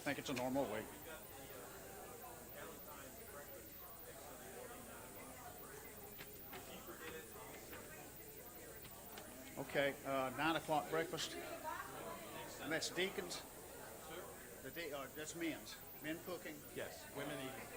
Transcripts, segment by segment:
think it's a normal week. Okay, 9 o'clock breakfast. And that's deacons? That's men's. Men cooking? Yes, women eating.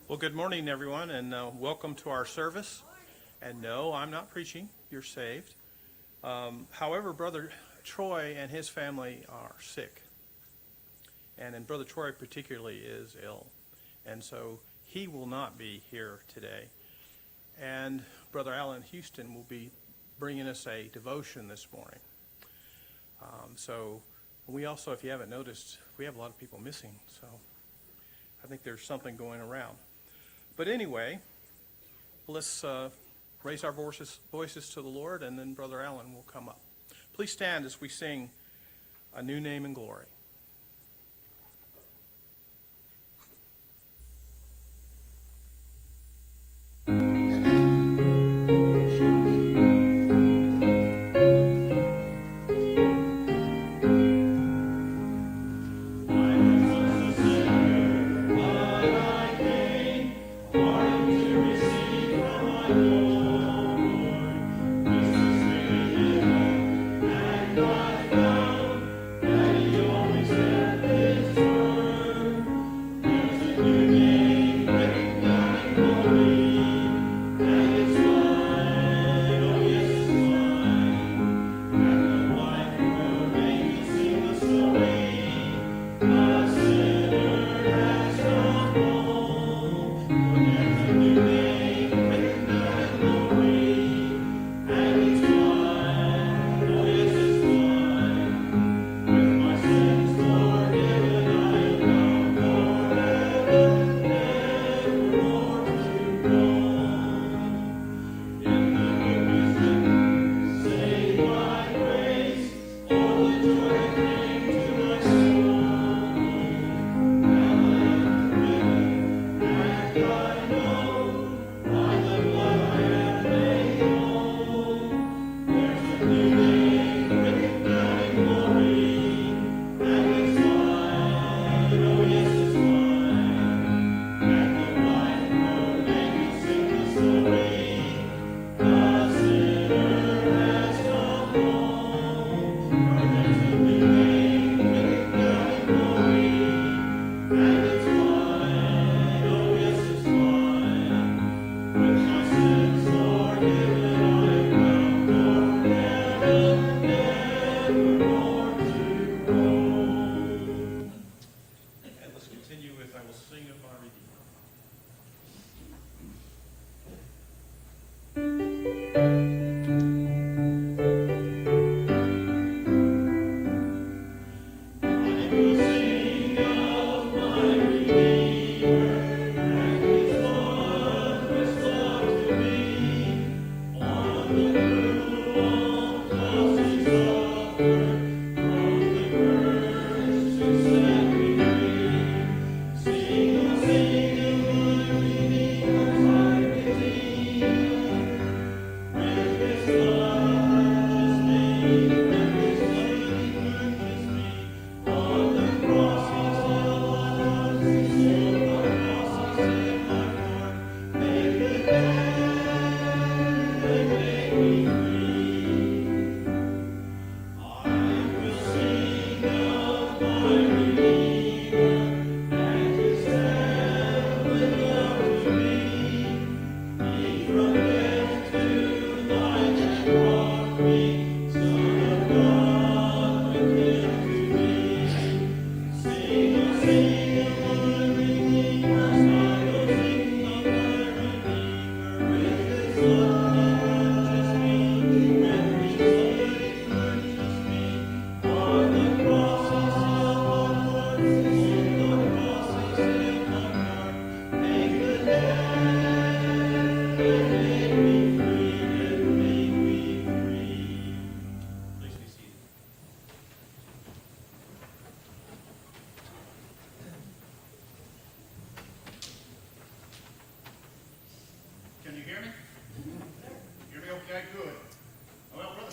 Well, good morning, everyone, and welcome to our service. And no, I'm not preaching. You're saved. However, Brother Troy and his family are sick. And Brother Troy particularly is ill. And so he will not be here today. And Brother Alan Houston will be bringing us a devotion this morning. So we also, if you haven't noticed, we have a lot of people missing. So I think there's something going around. But anyway, let's raise our voices to the Lord, and then Brother Allen will come up. Please stand as we sing A New Name in Glory.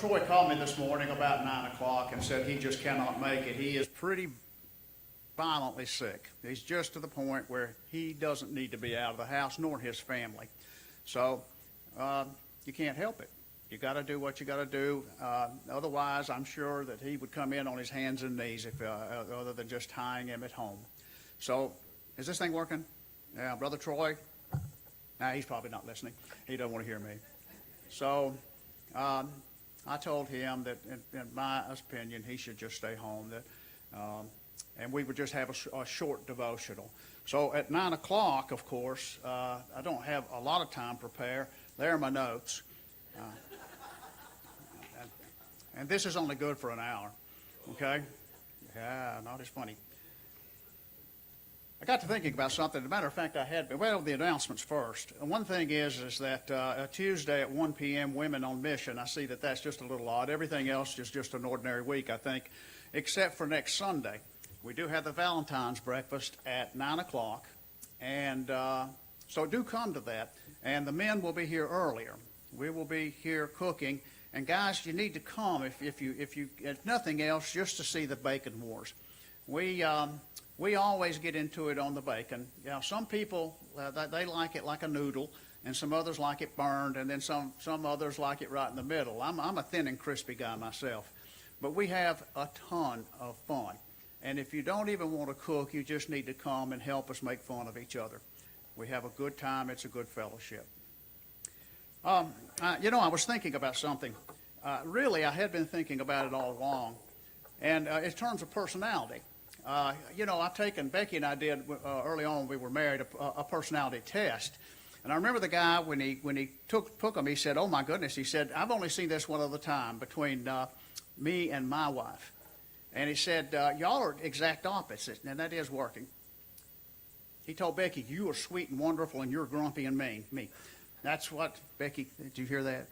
Troy called me this morning about 9 o'clock and said he just cannot make it. He is pretty violently sick. He's just to the point where he doesn't need to be out of the house, nor his family. So you can't help it. You got to do what you got to do. Otherwise, I'm sure that he would come in on his hands and knees if other than just tying him at home. So is this thing working? Yeah, Brother Troy? Nah, he's probably not listening. He doesn't want to hear me. So I told him that, in my opinion, he should just stay home. And we would just have a short devotional. So at 9 o'clock, of course, I don't have a lot of time to prepare. There are my notes. And this is only good for an hour, okay? Yeah, not as funny. I got to thinking about something. As a matter of fact, I had, well, the announcements first. And one thing is that Tuesday at 1 p.m., Women on Mission, I see that that's just a little odd. Everything else is just an ordinary week, I think, except for next Sunday. We do have the Valentine's breakfast at 9 o'clock, and so do come to that. And the men will be here earlier. We will be here cooking. And guys, you need to come if nothing else, just to see the bacon wars. We always get into it on the bacon. You know, some people they like it like a noodle, and some others like it burned, and then some others like it right in the middle. I'm a thin and crispy guy myself, but we have a ton of fun. And if you don't even want to cook, you just need to come and help us make fun of each other. We have a good time. It's a good fellowship. I was thinking about something. Really, I had been thinking about it all along. And in terms of personality, I've taken, Becky and I did early on when we were married, a personality test. And I remember the guy, when he took them, he said, oh my goodness, he said, I've only seen this one other time between me and my wife. And he said, y'all are exact opposites, and that is working. He told Becky, you are sweet and wonderful, and you're grumpy and mean. Me. That's what, Becky, did you hear that?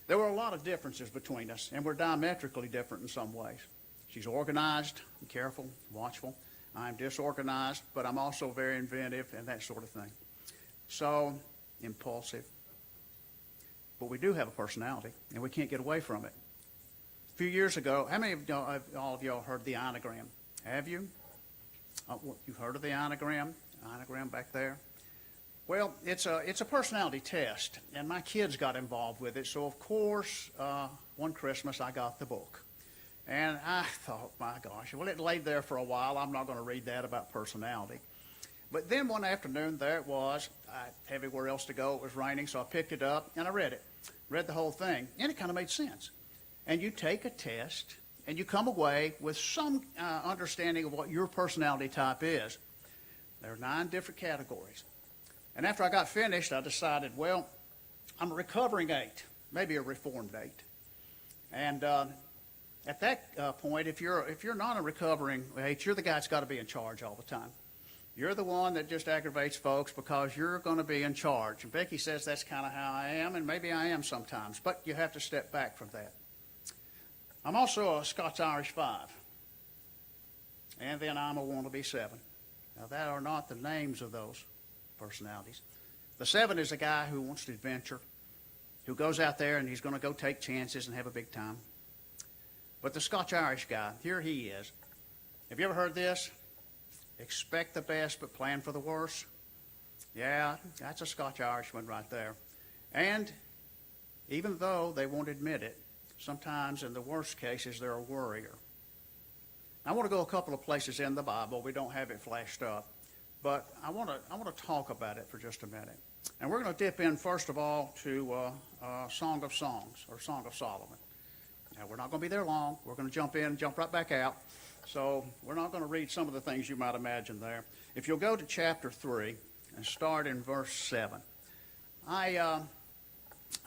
There were a lot of differences between us, and we're diametrically different in some ways. She's organized and careful, watchful. I'm disorganized, but I'm also very inventive and that sort of thing. So, impulsive. But we do have a personality, and we can't get away from it. A few years ago, how many of all of y'all heard the Enneagram? Have you? You've heard of the Enneagram? Enneagram back there? Well, it's a personality test, and my kids got involved with it. So, of course, one Christmas I got the book. And I thought, my gosh, well, it laid there for a while. I'm not going to read that about personality. But then one afternoon, there it was. I had everywhere else to go. It was raining, so I picked it up, and I read it. Read the whole thing, and it kind of made sense. And you take a test, and you come away with some understanding of what your personality type is. There are 9 different categories. And after I got finished, I decided, well, I'm a recovering 8, maybe a reformed 8. And at that point, if you're not a recovering 8, you're the guy that's got to be in charge all the time. You're the one that just aggravates folks because you're going to be in charge. And Becky says that's kind of how I am, and maybe I am sometimes, but you have to step back from that. I'm also a Scots-Irish 5, and then I'm a wannabe 7. Now, that are not the names of those personalities. The 7 is a guy who wants to adventure, who goes out there and he's going to go take chances and have a big time. But the Scotch-Irish guy, here he is. Have you ever heard this? Expect the best, but plan for the worst. Yeah, that's a Scotch-Irishman right there. And even though they won't admit it, sometimes in the worst cases, they're a worrier. I want to go a couple of places in the Bible. We don't have it flashed up. But I want to talk about it for just a minute. And we're going to dip in, first of all, to Song of Songs, or Song of Solomon. Now, we're not going to be there long. We're going to jump in and jump right back out. So we're not going to read some of the things you might imagine there. If you'll go to chapter 3 and start in verse 7. I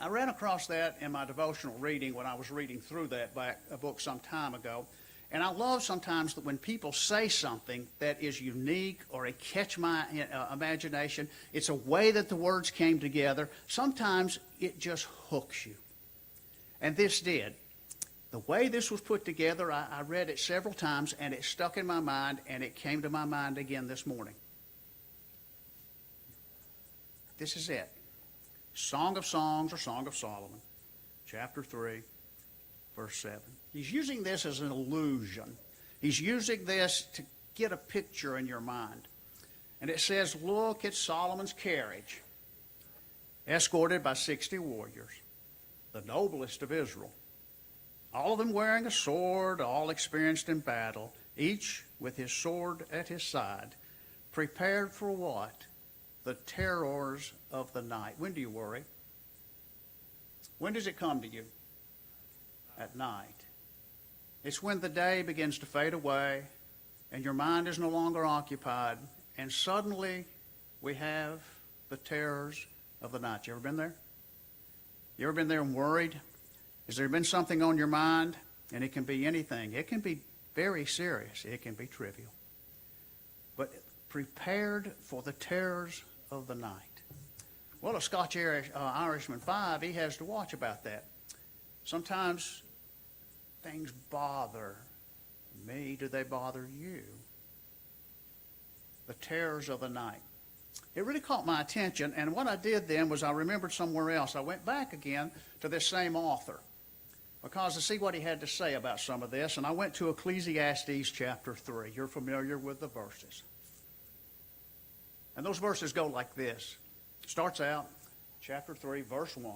ran across that in my devotional reading when I was reading through that book some time ago. And I love sometimes that when people say something that is unique or it catch my imagination, it's a way that the words came together. Sometimes it just hooks you. And this did. The way this was put together, I read it several times, and it stuck in my mind, and it came to my mind again this morning. This is it. Song of Songs or Song of Solomon. chapter 3, verse 7. He's using this as an illusion. He's using this to get a picture in your mind. And it says, look at Solomon's carriage, escorted by 60 warriors, the noblest of Israel. All of them wearing a sword, all experienced in battle, each with his sword at his side, prepared for what? The terrors of the night. When do you worry? When does it come to you? At night. It's when the day begins to fade away and your mind is no longer occupied, and suddenly we have the terrors of the night. You ever been there? You ever been there and worried? Has there been something on your mind? And it can be anything. It can be very serious. It can be trivial. But prepared for the terrors of the night. Well, a Scotch Irishman 5, he has to watch about that. Sometimes things bother me. Do they bother you? The terrors of the night. It really caught my attention, and what I did then was I remembered somewhere else. I went back again to this same author because to see what he had to say about some of this, and I went to Ecclesiastes chapter 3. You're familiar with the verses. And those verses go like this. It starts out, chapter 3, verse 1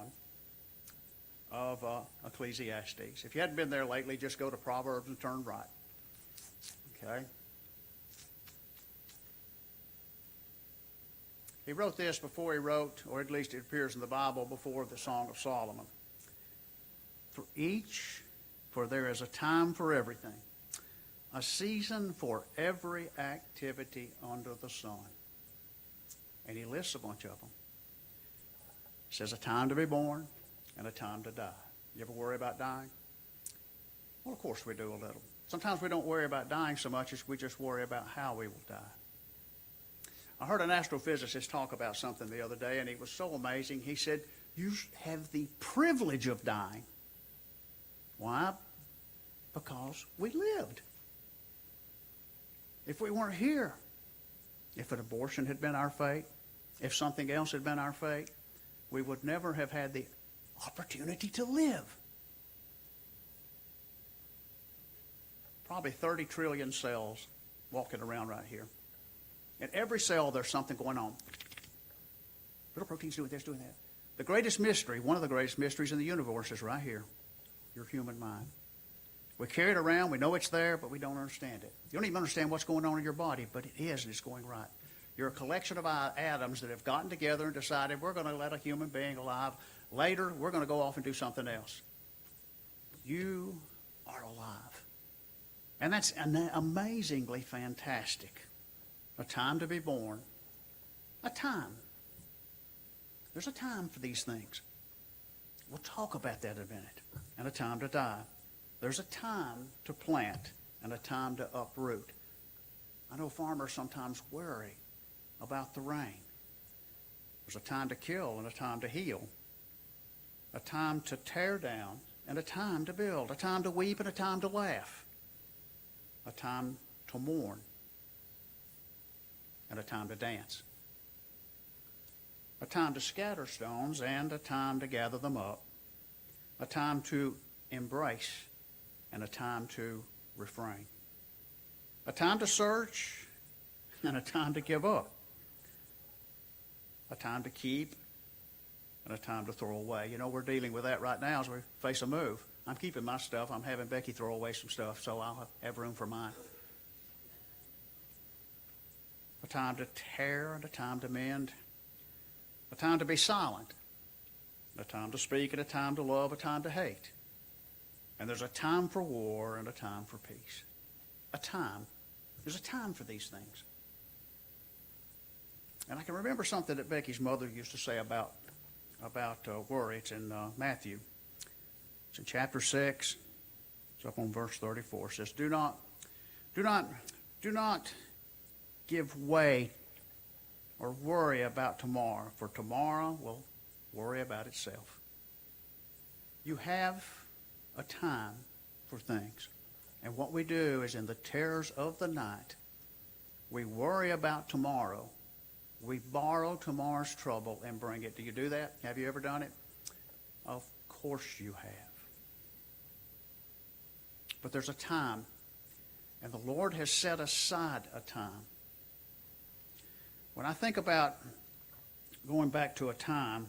of Ecclesiastes. If you hadn't been there lately, just go to Proverbs and turn right. Okay? He wrote this before he wrote, or at least it appears in the Bible, before the Song of Solomon. For there is a time for everything, a season for every activity under the sun. And he lists a bunch of them. He says a time to be born and a time to die. You ever worry about dying? Well, of course we do a little. Sometimes we don't worry about dying so much as we just worry about how we will die. I heard an astrophysicist talk about something the other day, and it was so amazing. He said, you have the privilege of dying. Why? Because we lived. If we weren't here, if an abortion had been our fate, if something else had been our fate, we would never have had the opportunity to live. Probably 30 trillion cells walking around right here. In every cell, there's something going on. Little proteins doing this, doing that. The greatest mystery, one of the greatest mysteries in the universe is right here, your human mind. We carry it around, we know it's there, but we don't understand it. You don't even understand what's going on in your body, but it is, and it's going right. You're a collection of atoms that have gotten together and decided we're going to let a human being alive. Later, we're going to go off and do something else. You are alive. And that's amazingly fantastic. A time to be born. A time. There's a time for these things. We'll talk about that in a minute. And a time to die. There's a time to plant and a time to uproot. I know farmers sometimes worry about the rain. There's a time to kill and a time to heal. A time to tear down and a time to build. A time to weep and a time to laugh. A time to mourn and a time to dance. A time to scatter stones and a time to gather them up. A time to embrace and a time to refrain. A time to search and a time to give up. A time to keep and a time to throw away. You know, we're dealing with that right now as we face a move. I'm keeping my stuff. I'm having Becky throw away some stuff, so I'll have room for mine. A time to tear and a time to mend. A time to be silent. A time to speak and a time to love, a time to hate. And there's a time for war and a time for peace. A time. There's a time for these things. And I can remember something that Becky's mother used to say about worry. It's in Matthew. It's in chapter 6. It's up on verse 34. It says, Do not give way or worry about tomorrow, for tomorrow will worry about itself. You have a time for things. And what we do is in the terrors of the night, we worry about tomorrow. We borrow tomorrow's trouble and bring it. Do you do that? Have you ever done it? Of course you have. But there's a time, and the Lord has set aside a time. When I think about going back to a time,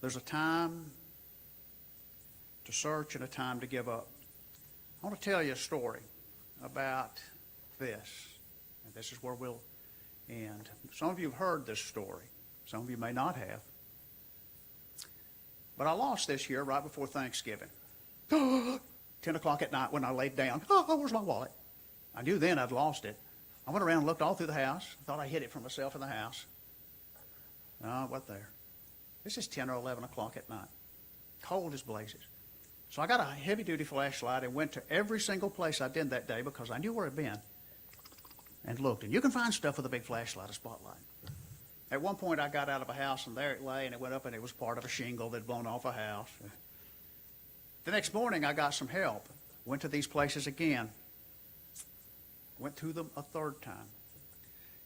there's a time to search and a time to give up. I want to tell you a story about this, and this is where we'll end. Some of you have heard this story. Some of you may not have. But I lost this year right before Thanksgiving. 10 o'clock at night when I laid down. Oh, where's my wallet? I knew then I'd lost it. I went around and looked all through the house. Thought I hid it from myself in the house. No, it wasn't there. This is 10 or 11 o'clock at night. Cold as blazes. So I got a heavy-duty flashlight and went to every single place I'd been that day because I knew where I'd been and looked. And you can find stuff with a big flashlight, a spotlight. At one point, I got out of a house, and there it lay, and it went up, and it was part of a shingle that had blown off a house. The next morning, I got some help. Went to these places again. Went through them a third time.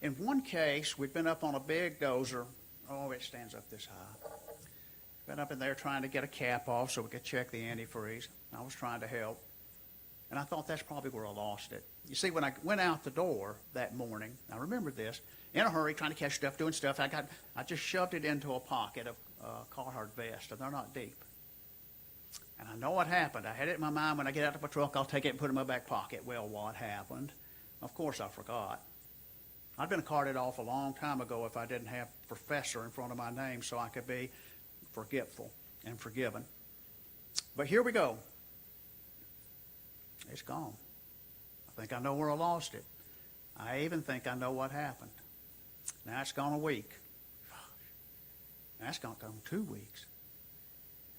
In one case, we'd been up on a big dozer. Oh, it stands up this high. Been up in there trying to get a cap off so we could check the antifreeze. I was trying to help. And I thought that's probably where I lost it. You see, when I went out the door that morning, I remembered this, in a hurry, trying to catch stuff, doing stuff, I just shoved it into a pocket of Carhartt vest, and they're not deep. And I know what happened. I had it in my mind, when I get out of my truck, I'll take it and put it in my back pocket. Well, what happened? Of course I forgot. I'd been carted off a long time ago if I didn't have professor in front of my name so I could be forgetful and forgiven. But here we go. It's gone. I think I know where I lost it. I even think I know what happened. Now it's gone a week. Now it's gone 2 weeks.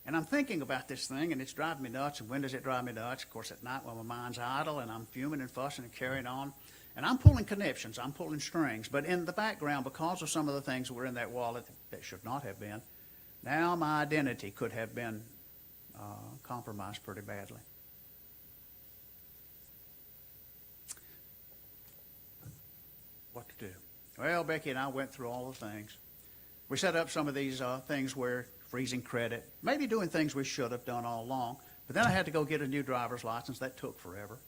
And I'm thinking about this thing, and it's driving me nuts. And when does it drive me nuts? Of course, at night when my mind's idle and I'm fuming and fussing and carrying on. And I'm pulling conniptions. I'm pulling strings. But in the background, because of some of the things that were in that wallet that should not have been, now my identity could have been compromised pretty badly. What to do? Well, Becky and I went through all the things. We set up some of these things where freezing credit, maybe doing things we should have done all along. But then I had to go get a new driver's license. That took forever.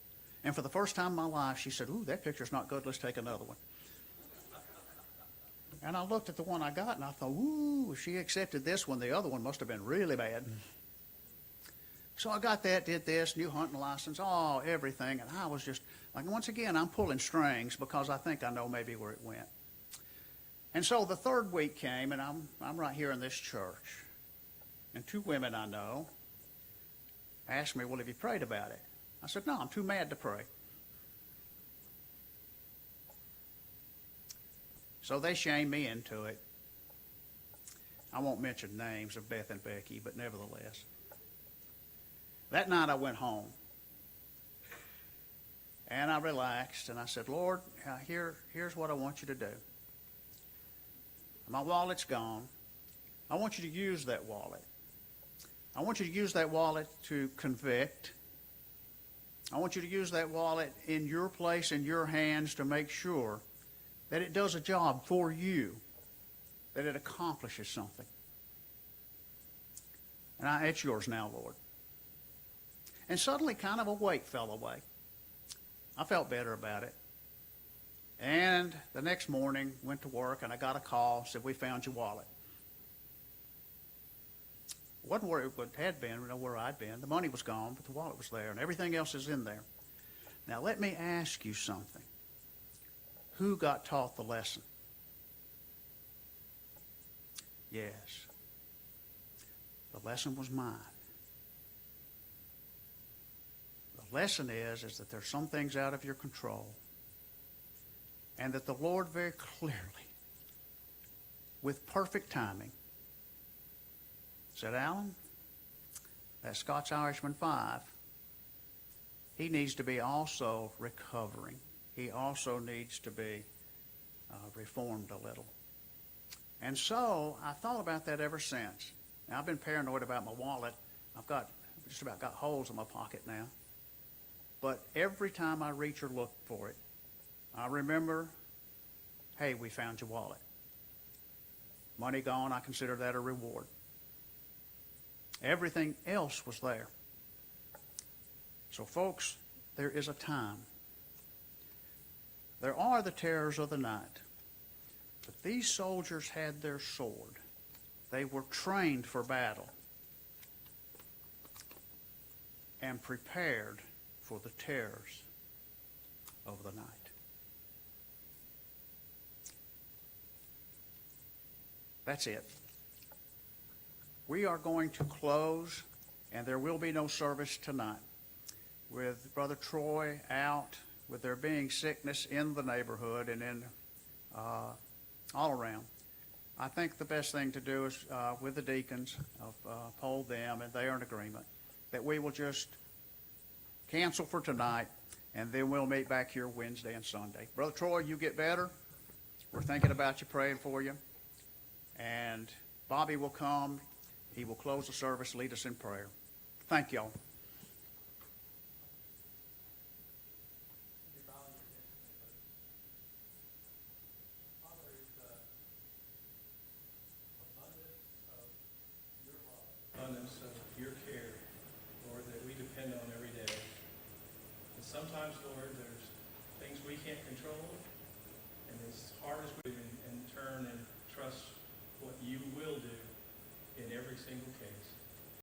And for the first time in my life, she said, "Ooh, that picture's not good. Let's take another one." And I looked at the one I got, and I thought, ooh, if she accepted this one, the other one must have been really bad. So I got that, did this, new hunting license, everything. And I was just, like, once again, I'm pulling strings because I think I know maybe where it went. And so the third week came, and I'm right here in this church. And 2 women I know asked me, "Well, have you prayed about it?" I said, "No, I'm too mad to pray." So they shamed me into it. I won't mention names of Beth and Becky, but nevertheless. That night I went home. And I relaxed, and I said, "Lord, here's what I want you to do. My wallet's gone. I want you to use that wallet. I want you to use that wallet to convict. I want you to use that wallet in your place, in your hands, to make sure that it does a job for you, that it accomplishes something. And it's yours now, Lord." And suddenly kind of a weight fell away. I felt better about it. And the next morning, went to work, and I got a call, said, "We found your wallet." It wasn't where it had been, where I'd been. The money was gone, but the wallet was there, and everything else is in there. Now, let me ask you something. Who got taught the lesson? Yes. The lesson was mine. The lesson is that there's some things out of your control, and that the Lord very clearly, with perfect timing, said, "Alan, that Scotch-Irishman 5, he needs to be also recovering. He also needs to be reformed a little." And so I thought about that ever since. Now, I've been paranoid about my wallet. I've just about got holes in my pocket now. But every time I reach or look for it, I remember, hey, we found your wallet. Money gone, I consider that a reward. Everything else was there. So, folks, there is a time. There are the terrors of the night. But these soldiers had their sword. They were trained for battle and prepared for the terrors of the night. That's it. We are going to close, and there will be no service tonight. With Brother Troy out, with there being sickness in the neighborhood and in all around, I think the best thing to do is with the deacons, poll them, and they are in agreement, that we will just cancel for tonight, and then we'll meet back here Wednesday and Sunday. Brother Troy, you get better. We're thinking about you, praying for you. And Bobby will come. He will close the service, lead us in prayer. Thank y'all. Abundance of your care, Lord, that we depend on every day. And sometimes, Lord, there's things we can't control, and as hard as we do and turn and trust what you will do in every single case.